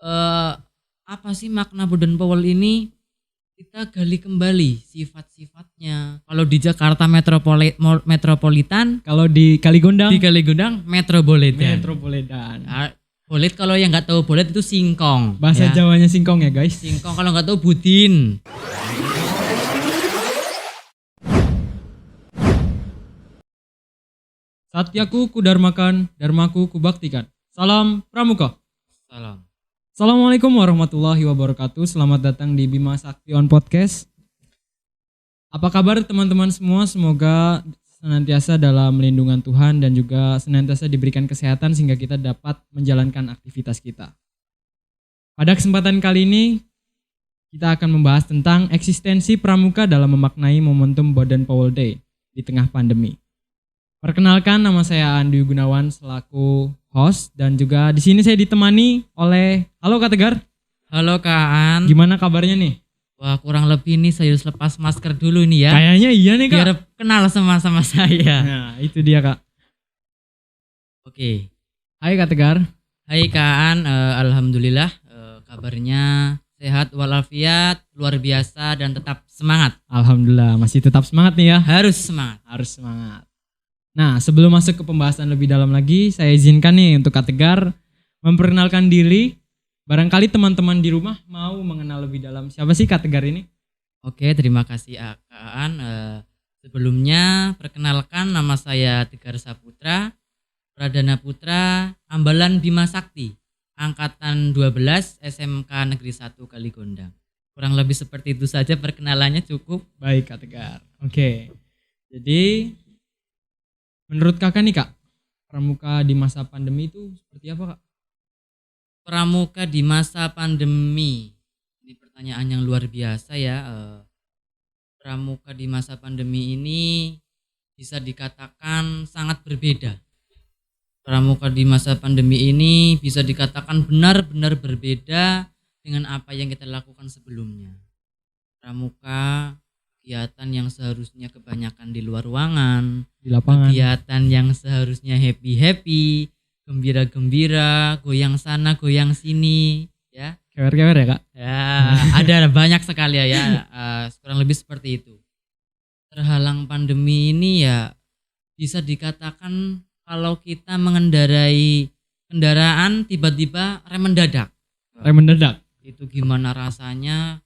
eh, apa sih makna Baden Powell ini? Kita gali kembali sifat-sifatnya. Kalau di Jakarta metropolitan, Kalau di Kaligondang, di Kaligondang metropolitan. Metropolitan. Bolet kalau yang nggak tahu bolet itu singkong. Bahasa ya. Jawanya singkong ya guys. Singkong kalau nggak tahu budin. Satyaku kudarmakan, dharmaku kubaktikan. Salam Pramuka. Salam. Assalamualaikum warahmatullahi wabarakatuh. Selamat datang di Bima Sakti On Podcast. Apa kabar teman-teman semua? Semoga senantiasa dalam lindungan Tuhan dan juga senantiasa diberikan kesehatan sehingga kita dapat menjalankan aktivitas kita. Pada kesempatan kali ini kita akan membahas tentang eksistensi pramuka dalam memaknai momentum Baden Powell Day di tengah pandemi. Perkenalkan, nama saya Andi Gunawan selaku host dan juga di sini saya ditemani oleh halo Kak Tegar. Halo Kak An. Gimana kabarnya nih? Wah, kurang lebih nih saya harus lepas masker dulu nih ya. Kayaknya iya nih Kak. Biar kenal sama saya. Nah, itu dia Kak. Oke. Hai Kak Tegar. Hai Kak An, alhamdulillah kabarnya sehat walafiat, luar biasa dan tetap semangat. Alhamdulillah masih tetap semangat nih ya. Harus semangat. Harus semangat. Nah, sebelum masuk ke pembahasan lebih dalam lagi, saya izinkan nih untuk Kak Tegar memperkenalkan diri. Barangkali teman-teman di rumah mau mengenal lebih dalam siapa sih Kak Tegar ini? Oke, terima kasih Kak An. Sebelumnya perkenalkan, nama saya Tegar Saputra, Pradana Putra, Ambalan Bima Sakti, Angkatan 12 SMK Negeri 1 Kaligondang. Kurang lebih seperti itu saja perkenalannya, cukup. Baik Kak Tegar. Oke. Jadi menurut Kakak nih Kak, pramuka di masa pandemi itu seperti apa Kak? Pramuka di masa pandemi. Ini pertanyaan yang luar biasa ya. Pramuka di masa pandemi ini bisa dikatakan sangat berbeda. Pramuka di masa pandemi ini bisa dikatakan benar-benar berbeda dengan apa yang kita lakukan sebelumnya. Pramuka kegiatan yang seharusnya kebanyakan di luar ruangan, Di lapangan. kegiatan yang seharusnya happy-happy, gembira-gembira, goyang sana, goyang sini, ya. Kewer-kewer ya Kak? Ya, ada banyak sekali ya, kurang lebih seperti itu. Terhalang pandemi ini ya bisa dikatakan kalau kita mengendarai kendaraan tiba-tiba rem mendadak. Rem mendadak. Itu gimana rasanya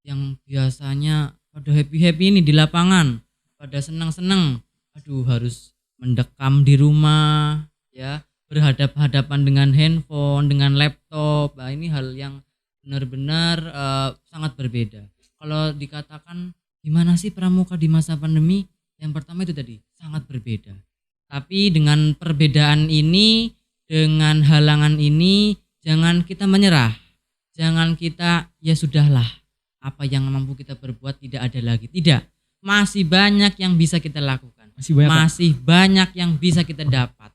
yang biasanya pada happy-happy ini di lapangan, pada senang-senang, aduh harus mendekam di rumah, ya, berhadap-hadapan dengan handphone, dengan laptop. Nah, ini hal yang benar-benar sangat berbeda. Kalau dikatakan gimana sih pramuka di masa pandemi? Yang pertama itu tadi, sangat berbeda. Tapi dengan perbedaan ini, dengan halangan ini, jangan kita menyerah. Jangan kita, ya sudahlah, apa yang mampu kita berbuat tidak ada lagi. Tidak, masih banyak yang bisa kita lakukan. Masih banyak yang bisa kita dapat.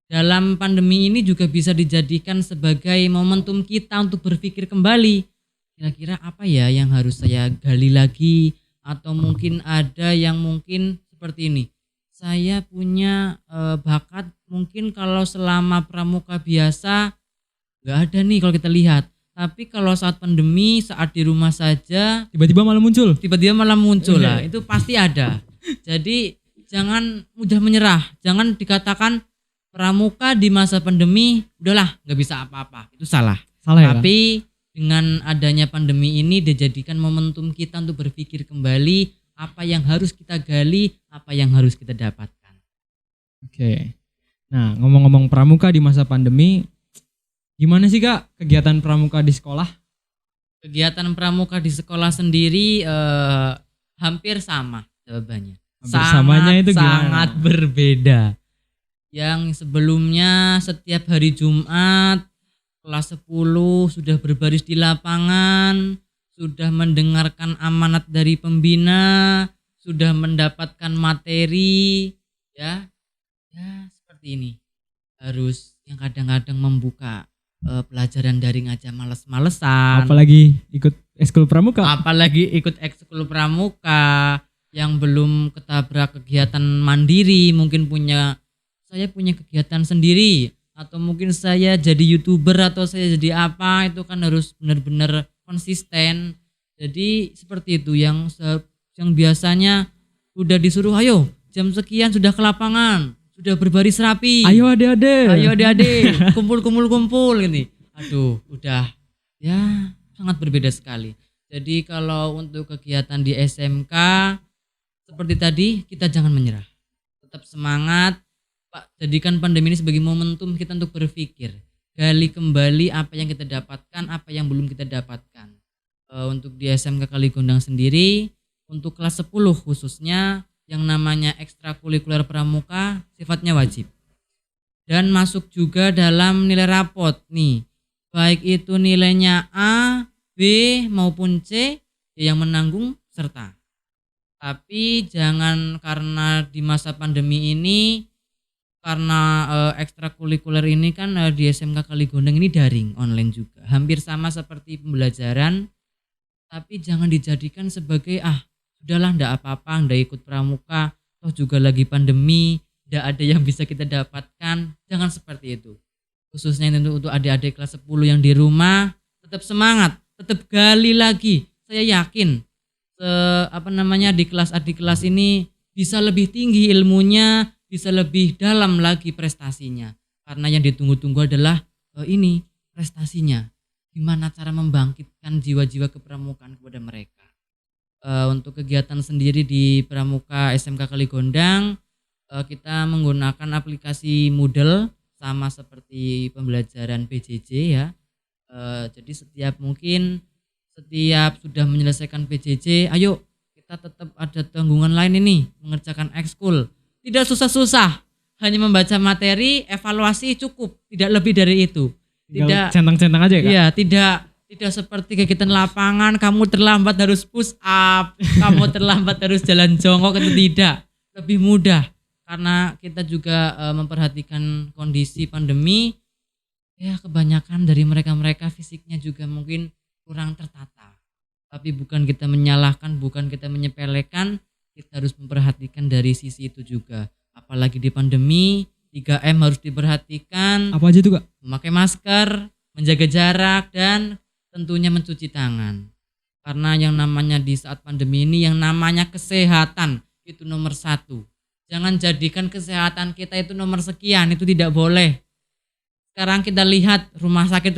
Dalam pandemi ini juga bisa dijadikan sebagai momentum kita untuk berpikir kembali. Kira-kira apa ya yang harus saya gali lagi? Atau mungkin ada yang mungkin seperti ini. Saya punya bakat mungkin kalau selama pramuka biasa gak ada nih kalau kita lihat. Tapi kalau saat pandemi, saat di rumah saja Tiba-tiba malah muncul. lah. Itu pasti ada. Jadi jangan mudah menyerah. Jangan dikatakan pramuka di masa pandemi udahlah gak bisa apa-apa. Itu salah. Salah ya. Tapi dengan adanya pandemi ini dijadikan momentum kita untuk berpikir kembali apa yang harus kita gali, apa yang harus kita dapatkan. Oke. Nah, ngomong-ngomong pramuka di masa pandemi, gimana sih Kak kegiatan pramuka di sekolah? Kegiatan pramuka di sekolah sendiri hampir sama jawabannya. Hampir samanya itu gimana? Sangat berbeda. Yang sebelumnya setiap hari Jumat kelas 10 sudah berbaris di lapangan, sudah mendengarkan amanat dari pembina, sudah mendapatkan materi, ya seperti ini. Harus yang kadang-kadang membuka pelajaran daring aja males-malesan. Apalagi ikut ekskul pramuka. Yang belum ketabrak kegiatan mandiri, mungkin saya punya kegiatan sendiri atau mungkin saya jadi YouTuber atau saya jadi apa, itu kan harus benar-benar konsisten. Jadi seperti itu yang biasanya udah disuruh ayo jam sekian sudah ke lapangan, sudah berbaris rapi. Ayo adik-adik, kumpul gini. Aduh, udah ya sangat berbeda sekali. Jadi kalau untuk kegiatan di SMK seperti tadi, kita jangan menyerah. Tetap semangat, Pak. Jadikan pandemi ini sebagai momentum kita untuk berpikir. Gali kembali apa yang kita dapatkan, apa yang belum kita dapatkan. Untuk di SMK Kaligondang sendiri, untuk kelas 10 khususnya, yang namanya ekstrakurikuler pramuka sifatnya wajib. Dan masuk juga dalam nilai rapot nih. Baik itu nilainya A, B maupun C, yang menanggung serta. Tapi jangan karena di masa pandemi ini, karena ekstrakurikuler ini kan di SMK Kaligondang ini daring, online juga. Hampir sama seperti pembelajaran, tapi jangan dijadikan sebagai sudahlah ndak apa-apa, ndak ikut pramuka, toh juga lagi pandemi, ndak ada yang bisa kita dapatkan. Jangan seperti itu. Khususnya untuk adik-adik kelas 10 yang di rumah, tetap semangat, tetap gali lagi. Saya yakin di kelas ini bisa lebih tinggi ilmunya, bisa lebih dalam lagi prestasinya. Karena yang ditunggu-tunggu adalah ini prestasinya. Gimana cara membangkitkan jiwa-jiwa kepramukaan kepada mereka. Untuk kegiatan sendiri di Pramuka SMK Kaligondang, kita menggunakan aplikasi Moodle sama seperti pembelajaran PJJ ya. Jadi setiap sudah menyelesaikan PJJ, ayo kita tetap ada tanggungan lain ini, mengerjakan ekskul. Tidak susah-susah, hanya membaca materi, evaluasi cukup, tidak lebih dari itu. Tidak centang-centang aja Kak? Iya, tidak seperti kegiatan lapangan, kamu terlambat harus push up, kamu terlambat harus jalan jongkok, itu tidak. Lebih mudah, karena kita juga memperhatikan kondisi pandemi, ya kebanyakan dari mereka fisiknya juga mungkin kurang tertata. Tapi bukan kita menyalahkan, bukan kita menyepelekan, kita harus memperhatikan dari sisi itu juga. Apalagi di pandemi, 3M harus diperhatikan. Apa aja tuh Kak? Memakai masker, menjaga jarak, dan tentunya mencuci tangan. Karena yang namanya di saat pandemi ini, yang namanya kesehatan itu nomor 1. Jangan jadikan kesehatan kita itu nomor sekian, itu tidak boleh. Sekarang kita lihat rumah sakit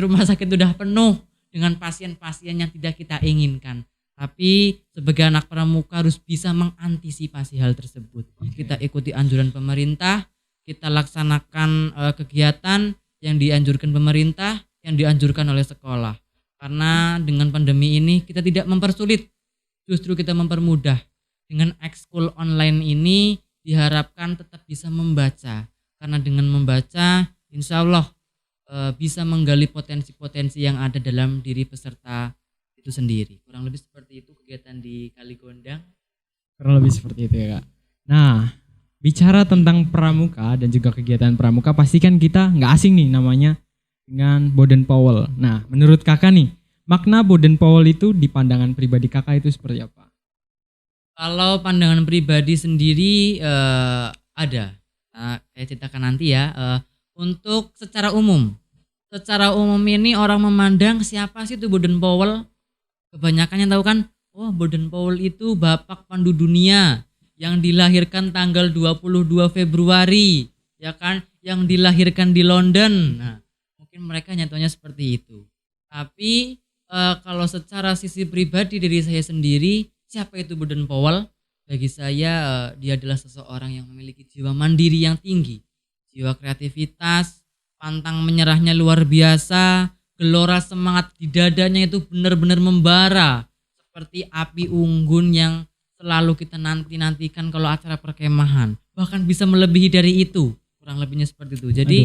sudah penuh dengan pasien-pasien yang tidak kita inginkan. Tapi sebagai anak pramuka harus bisa mengantisipasi hal tersebut. Kita ikuti anjuran pemerintah, kita laksanakan kegiatan yang dianjurkan pemerintah, yang dianjurkan oleh sekolah. Karena dengan pandemi ini kita tidak mempersulit, justru kita mempermudah. Dengan ekskul online ini diharapkan tetap bisa membaca. Karena dengan membaca insya Allah bisa menggali potensi-potensi yang ada dalam diri peserta itu sendiri. Kurang lebih seperti itu kegiatan di Kaligondang. Kurang lebih seperti itu ya Kak. Nah, bicara tentang pramuka dan juga kegiatan pramuka, pasti kan kita nggak asing nih namanya dengan Boden Powell. Nah, menurut Kakak nih, makna Boden Powell itu di pandangan pribadi Kakak itu seperti apa? Kalau pandangan pribadi sendiri ada. Saya ceritakan nanti ya. Untuk secara umum ini orang memandang siapa sih itu Boden Powell? Kebanyakan yang tahu kan, Boden Powell itu Bapak Pandu Dunia yang dilahirkan tanggal 22 Februari, ya kan, yang dilahirkan di London. Nah, mungkin mereka nyatanya seperti itu. Tapi kalau secara sisi pribadi dari saya sendiri, siapa itu Boden Powell? Bagi saya dia adalah seseorang yang memiliki jiwa mandiri yang tinggi, jiwa kreativitas, pantang menyerahnya luar biasa, gelora semangat di dadanya itu benar-benar membara seperti api unggun yang selalu kita nantikan kalau acara perkemahan. Bahkan bisa melebihi dari itu, kurang lebihnya seperti itu. Jadi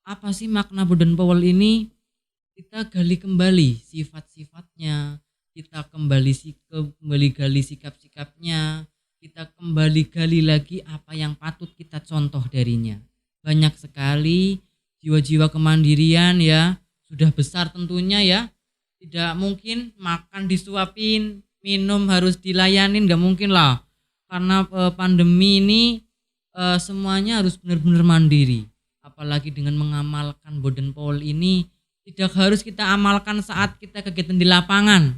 apa sih makna Boden Powell ini? Kita gali kembali sifat-sifatnya, kita kembali gali sikap-sikapnya, kita kembali gali lagi apa yang patut kita contoh darinya. Banyak sekali jiwa-jiwa kemandirian ya, sudah besar tentunya ya. Tidak mungkin makan disuapin, minum harus dilayanin, gak mungkin lah. Karena pandemi ini semuanya harus benar-benar mandiri. apalagi dengan mengamalkan Boden Powell ini tidak harus kita amalkan saat kita kegiatan di lapangan,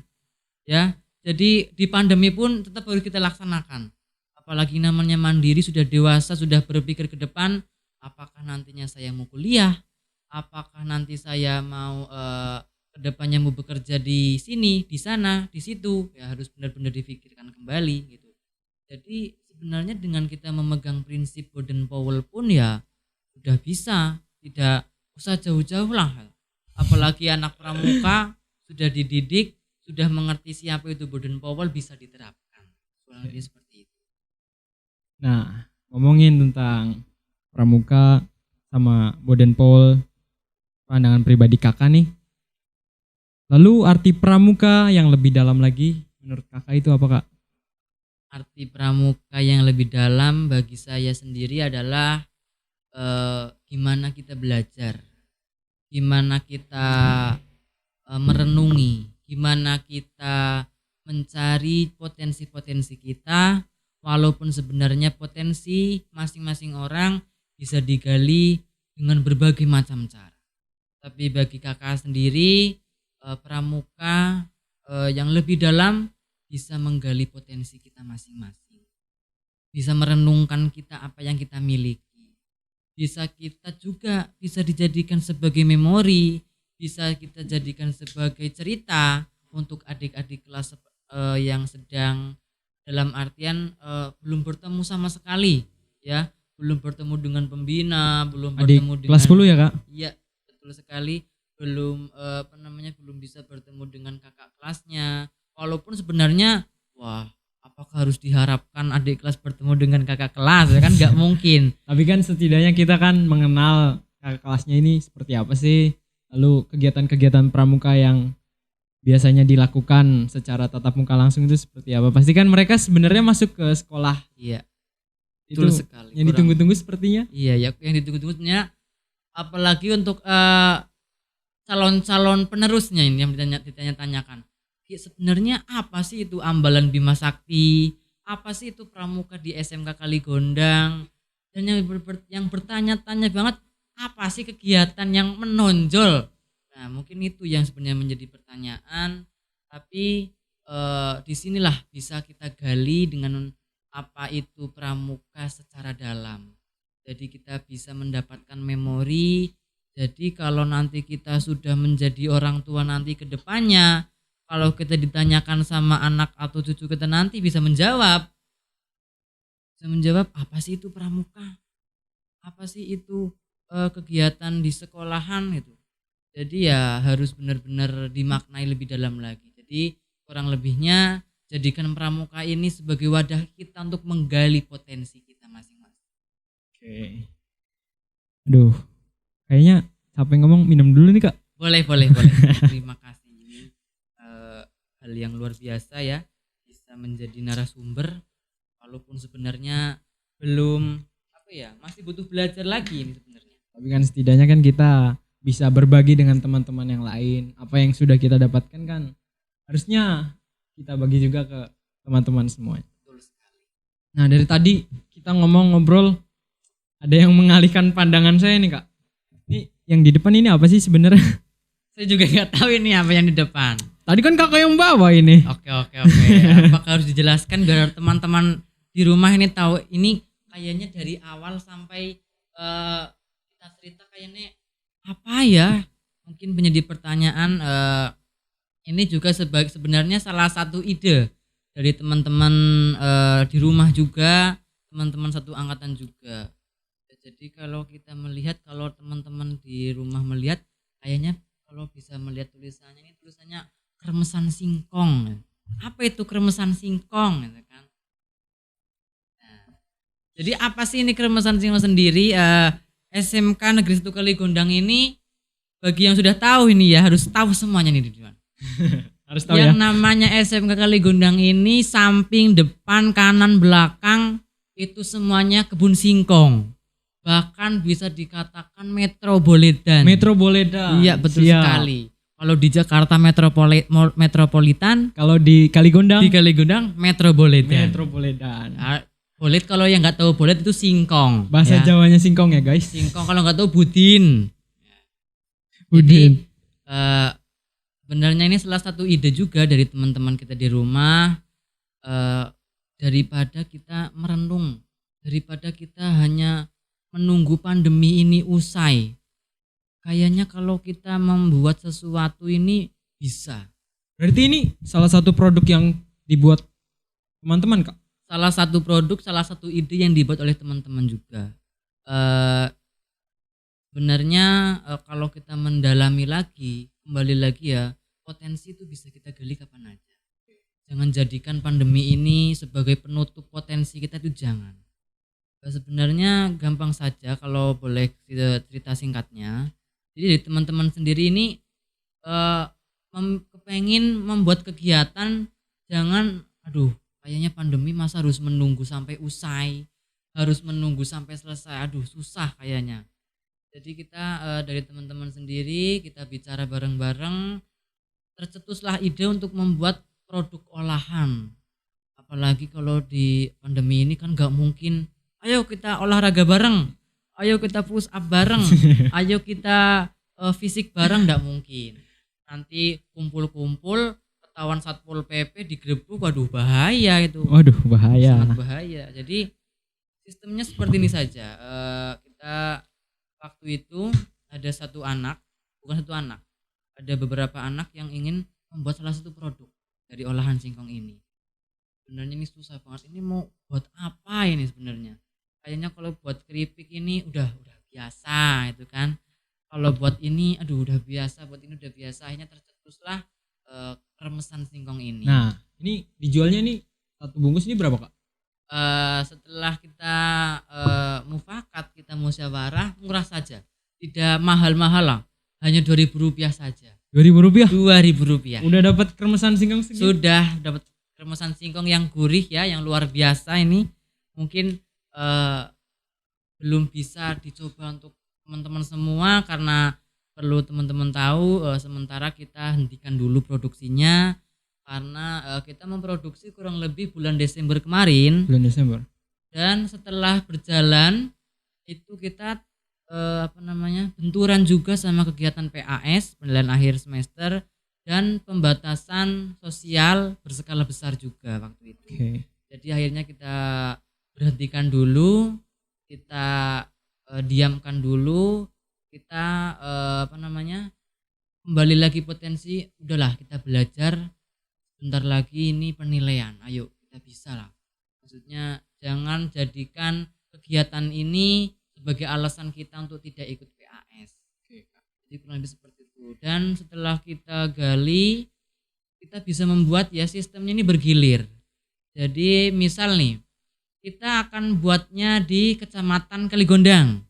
ya. Jadi di pandemi pun tetap harus kita laksanakan. Apalagi namanya mandiri, sudah dewasa, sudah berpikir ke depan, apakah nantinya saya mau kuliah, apakah nanti saya mau kedepannya mau bekerja di sini, di sana, di situ, ya harus benar-benar difikirkan kembali gitu. Jadi sebenarnya dengan kita memegang prinsip Boden Powell pun ya sudah bisa, tidak usah jauh-jauh lah. Apalagi anak pramuka sudah dididik, sudah mengerti siapa itu Boden Powell, bisa diterapkan. Soalnya dia seperti itu. Nah, ngomongin tentang pramuka sama Boden Powell, pandangan pribadi kakak nih. Lalu arti pramuka yang lebih dalam lagi menurut kakak itu apa kak? Arti pramuka yang lebih dalam bagi saya sendiri adalah gimana kita belajar, gimana kita merenungi, gimana kita mencari potensi-potensi kita, walaupun sebenarnya potensi masing-masing orang bisa digali dengan berbagai macam cara. Tapi bagi kakak sendiri, pramuka yang lebih dalam bisa menggali potensi kita masing-masing, bisa merenungkan kita apa yang kita miliki, bisa kita juga bisa dijadikan sebagai memori, bisa kita jadikan sebagai cerita untuk adik-adik kelas yang sedang dalam artian belum bertemu sama sekali, ya, belum bertemu dengan pembina, belum Adik bertemu dengan kelas 10 ya kak? Iya, betul sekali, belum belum bisa bertemu dengan kakak kelasnya. Walaupun sebenarnya apakah harus diharapkan adik kelas bertemu dengan kakak kelas, ya kan nggak mungkin. Tapi kan setidaknya kita kan mengenal kakak kelasnya ini seperti apa sih. Lalu kegiatan-kegiatan pramuka yang biasanya dilakukan secara tatap muka langsung itu seperti apa. Pasti kan mereka sebenarnya masuk ke sekolah. Iya, Itu betul sekali. yang ditunggu-tunggu sepertinya. Iya, ya, yang ditunggu-tunggu sebenarnya, apalagi untuk calon-calon penerusnya ini yang ditanya-tanyakan. Sebenarnya apa sih itu Ambalan Bima Sakti? Apa sih itu pramuka di SMK Kaligondang? Dan yang bertanya-tanya banget, apa sih kegiatan yang menonjol? Nah, mungkin itu yang sebenarnya menjadi pertanyaan. Tapi disinilah bisa kita gali dengan apa itu pramuka secara dalam. Jadi kita bisa mendapatkan memori. Jadi kalau nanti kita sudah menjadi orang tua nanti ke depannya, kalau kita ditanyakan sama anak atau cucu kita nanti bisa menjawab. Bisa menjawab, apa sih itu pramuka? Apa sih itu kegiatan di sekolahan itu? Jadi ya harus benar-benar dimaknai lebih dalam lagi. Jadi kurang lebihnya jadikan pramuka ini sebagai wadah kita untuk menggali potensi kita masing-masing. Oke. Aduh, kayaknya capek ngomong, minum dulu nih kak. Boleh. Terima kasih. Ini hal yang luar biasa ya, bisa menjadi narasumber walaupun sebenarnya belum masih butuh belajar lagi ini sebenarnya. Tapi kan setidaknya kan kita bisa berbagi dengan teman-teman yang lain. Apa yang sudah kita dapatkan kan harusnya kita bagi juga ke teman-teman semuanya. Betul sekali. Nah dari tadi kita ngobrol, ada yang mengalihkan pandangan saya nih kak. Ini yang di depan ini apa sih sebenarnya? Saya juga nggak tahu ini apa yang di depan. Tadi kan kakak yang bawa ini. Oke. Apakah harus dijelaskan biar teman-teman di rumah ini tahu? Ini kayaknya dari awal sampai kita cerita kayaknya apa ya? Mungkin menjadi pertanyaan. Ini juga sebenarnya salah satu ide dari teman-teman di rumah juga, teman-teman satu angkatan juga. Jadi kalau kita melihat, kalau teman-teman di rumah melihat, kayaknya kalau bisa melihat tulisannya, ini tulisannya Kremesan Singkong. Apa itu Kremesan Singkong? Gitu kan? Nah, jadi apa sih ini Kremesan Singkong sendiri? SMK Negeri 1 Kaligondang ini, bagi yang sudah tahu ini ya, harus tahu semuanya nih di depan. Harus tahu yang ya. namanya SMK Kaligondang ini samping, depan, kanan, belakang itu semuanya kebun singkong. Bahkan bisa dikatakan metropolitan. Metropolitan. Iya, betul sekali. Kalau di Jakarta metropolitan, kalau di Kaligondang metropolitan. Metropolitan. Bolet kalau yang nggak tahu bolet itu singkong. Bahasa ya. Jawanya singkong ya guys. Singkong kalau nggak tahu budin. Udin. Sebenarnya ini salah satu ide juga dari teman-teman kita di rumah. Daripada kita merenung, daripada kita hanya menunggu pandemi ini usai. Kayaknya kalau kita membuat sesuatu ini bisa. Berarti ini salah satu produk yang dibuat teman-teman Kak? Salah satu produk, salah satu ide yang dibuat oleh teman-teman juga. Sebenarnya kalau kita mendalami lagi, kembali lagi ya, potensi itu bisa kita gali kapan aja. Jangan jadikan pandemi ini sebagai penutup potensi kita, itu jangan. Sebenarnya gampang saja kalau boleh cerita singkatnya. Jadi dari teman-teman sendiri ini kepengin membuat kegiatan, jangan kayaknya pandemi masa harus menunggu sampai usai, harus menunggu sampai selesai, susah kayaknya. Jadi kita dari teman-teman sendiri kita bicara bareng-bareng, tercetuslah ide untuk membuat produk olahan. Apalagi kalau di pandemi ini kan gak mungkin, ayo kita olahraga bareng, ayo kita push up bareng, ayo kita fisik bareng, gak mungkin. Nanti kumpul-kumpul, ketahuan Satpol PP digerebek, waduh bahaya itu. Waduh bahaya. Sangat bahaya. Jadi sistemnya seperti ini saja. Kita waktu itu ada ada beberapa anak yang ingin membuat salah satu produk dari olahan singkong ini. Sebenarnya ini susah banget. Ini mau buat apa ini sebenarnya? Kayaknya kalau buat keripik ini udah biasa itu kan. Kalau buat ini udah biasa, buat ini udah biasa. Akhirnya tercetuslah kremesan singkong ini. Nah, ini dijualnya nih satu bungkus ini berapa Kak? Setelah kita mufakat, kita musyawarah, murah saja. Tidak mahal-mahal lah. Hanya Rp2.000 saja. Rp2.000? Rp2.000. Udah dapat kremesan singkong segini? Sudah dapat kremesan singkong yang gurih ya, yang luar biasa ini. Mungkin belum bisa dicoba untuk teman-teman semua karena perlu teman-teman tahu, sementara kita hentikan dulu produksinya karena kita memproduksi kurang lebih bulan Desember kemarin. Bulan Desember. Dan setelah berjalan itu kita benturan juga sama kegiatan PAS, penilaian akhir semester, dan pembatasan sosial berskala besar juga waktu itu. Okay. Jadi akhirnya kita berhentikan dulu, kita diamkan dulu, kita kembali lagi potensi, udahlah kita belajar, bentar lagi ini penilaian, ayo kita bisa lah. Maksudnya jangan jadikan kegiatan ini sebagai alasan kita untuk tidak ikut PAS. Jadi kurang lebih seperti itu. Dan setelah kita gali, kita bisa membuat ya sistemnya ini bergilir. Jadi misal nih, kita akan buatnya di Kecamatan Kaligondang.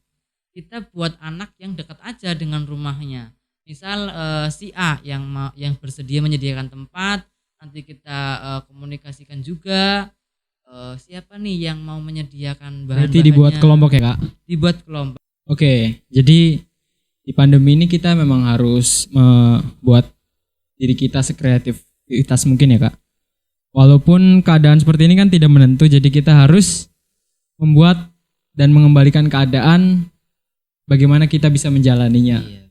Kita buat anak yang dekat aja dengan rumahnya. Misal si A yang bersedia menyediakan tempat, nanti kita komunikasikan juga. Siapa nih yang mau menyediakan bahan-bahannya. Berarti dibuat kelompok ya Kak? Dibuat kelompok. Oke, jadi di pandemi ini kita memang harus membuat diri kita sekreativitas mungkin ya Kak. Walaupun keadaan seperti ini kan tidak menentu, jadi kita harus membuat dan mengembalikan keadaan bagaimana kita bisa menjalaninya. Iya.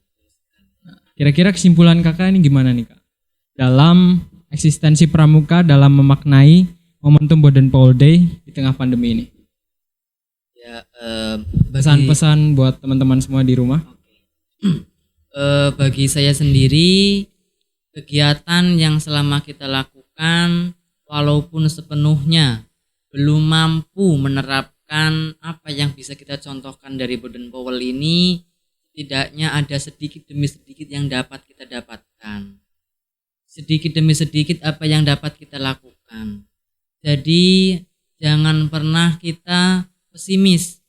Kira-kira kesimpulan kakak ini gimana nih Kak? Dalam eksistensi pramuka dalam memaknai momentum Boden Powell Day di tengah pandemi ini. Ya, pesan-pesan buat teman-teman semua di rumah. Bagi saya sendiri, kegiatan yang selama kita lakukan walaupun sepenuhnya belum mampu menerapkan apa yang bisa kita contohkan dari Boden Powell ini, setidaknya ada sedikit demi sedikit yang dapat kita dapatkan. Sedikit demi sedikit apa yang dapat kita lakukan. Jadi jangan pernah kita pesimis.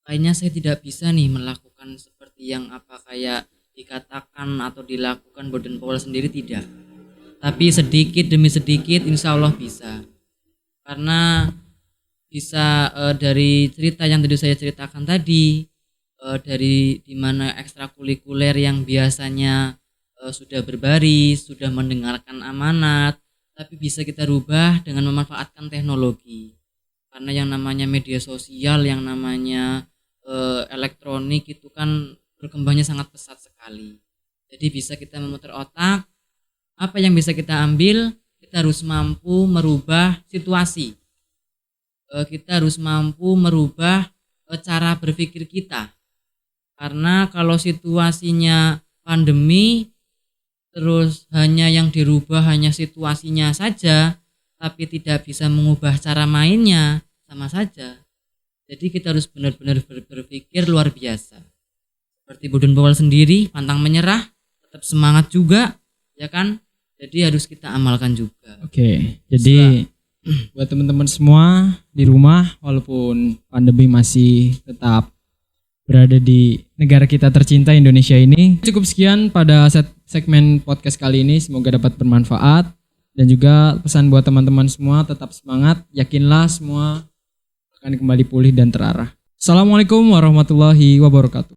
Kayaknya saya tidak bisa nih melakukan seperti yang kayak dikatakan atau dilakukan Boden Powell sendiri, tidak. Tapi sedikit demi sedikit insya Allah bisa. Karena bisa dari cerita yang tadi saya ceritakan tadi, dari dimana ekstrakurikuler yang biasanya sudah berbaris, sudah mendengarkan amanat, tapi bisa kita rubah dengan memanfaatkan teknologi. Karena yang namanya media sosial, yang namanya elektronik itu kan berkembangnya sangat pesat sekali. Jadi bisa kita memutar otak, apa yang bisa kita ambil, kita harus mampu merubah situasi. Kita harus mampu merubah cara berpikir kita. Karena kalau situasinya pandemi, terus hanya yang dirubah hanya situasinya saja, tapi tidak bisa mengubah cara mainnya, sama saja. Jadi kita harus benar-benar berpikir luar biasa. Seperti Baden Powell sendiri, pantang menyerah, tetap semangat juga, ya kan? Jadi harus kita amalkan juga. Oke, jadi buat teman-teman semua di rumah, walaupun pandemi masih tetap berada di negara kita tercinta Indonesia ini. Cukup sekian pada segmen podcast kali ini, semoga dapat bermanfaat. Dan juga pesan buat teman-teman semua, tetap semangat, yakinlah semua akan kembali pulih dan terarah. Assalamualaikum warahmatullahi wabarakatuh.